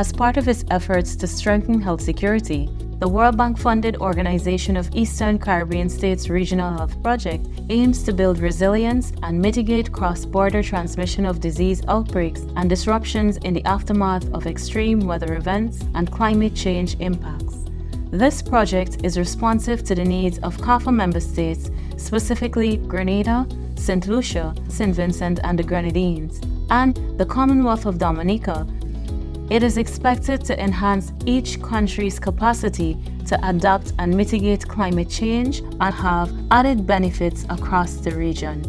As part of its efforts to strengthen health security, the World Bank-funded Organization of Eastern Caribbean States Regional Health Project aims to build resilience and mitigate cross-border transmission of disease outbreaks and disruptions in the aftermath of extreme weather events and climate change impacts. This project is responsive to the needs of CARPHA member states, specifically Grenada, St. Lucia, St. Vincent and the Grenadines, and the Commonwealth of Dominica. It is expected to enhance each country's capacity to adapt and mitigate climate change and have added benefits across the region.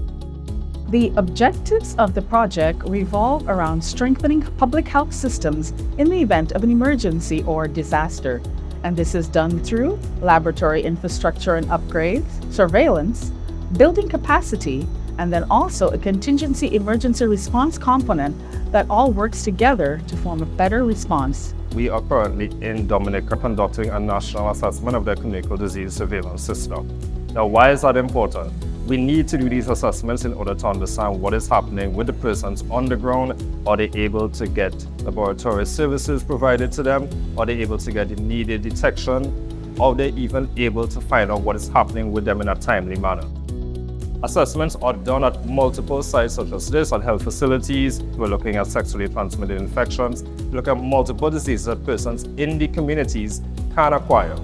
The objectives of the project revolve around strengthening public health systems in the event of an emergency or disaster, and this is done through laboratory infrastructure and upgrades, surveillance, building capacity, and then also a contingency emergency response component that all works together to form a better response. We are currently in Dominica conducting a national assessment of the communicable disease surveillance system. Now, why is that important? We need to do these assessments in order to understand what is happening with the persons on the ground. Are they able to get laboratory services provided to them? Are they able to get immediate detection? Are they even able to find out what is happening with them in a timely manner? Assessments are done at multiple sites such as this, at health facilities. We're looking at sexually transmitted infections. We look at multiple diseases that persons in the communities can acquire.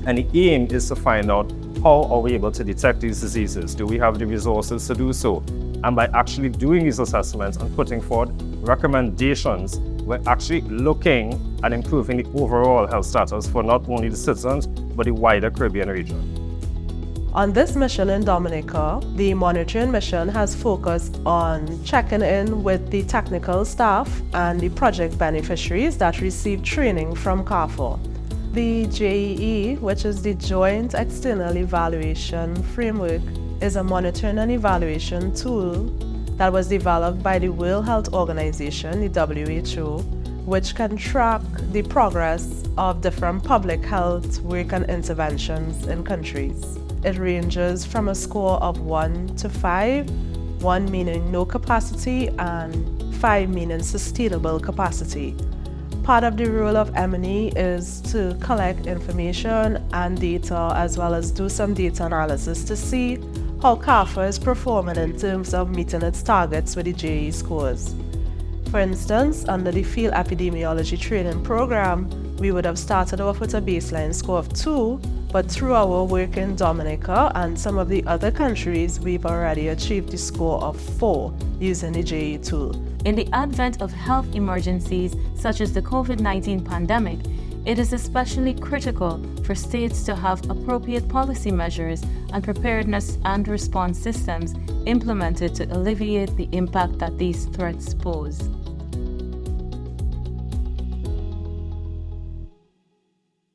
And the aim is to find out how are we able to detect these diseases? Do we have the resources to do so? And by actually doing these assessments and putting forward recommendations, we're actually looking at improving the overall health status for not only the citizens, but the wider Caribbean region. On this mission in Dominica, the monitoring mission has focused on checking in with the technical staff and the project beneficiaries that receive training from CARPHA. The JEE, which is the Joint External Evaluation Framework, is a monitoring and evaluation tool that was developed by the World Health Organization, the WHO, which can track the progress of different public health work and interventions in countries. It ranges from a score of 1 to 5, 1 meaning no capacity and 5 meaning sustainable capacity. Part of the role of M&E is to collect information and data, as well as do some data analysis to see how CARPHA is performing in terms of meeting its targets with the JE scores. For instance, under the Field Epidemiology Training Program, we would have started off with a baseline score of 2, but through our work in Dominica and some of the other countries, we've already achieved the score of 4 using the JE tool. In the advent of health emergencies such as the COVID-19 pandemic, it is especially critical for states to have appropriate policy measures and preparedness and response systems implemented to alleviate the impact that these threats pose.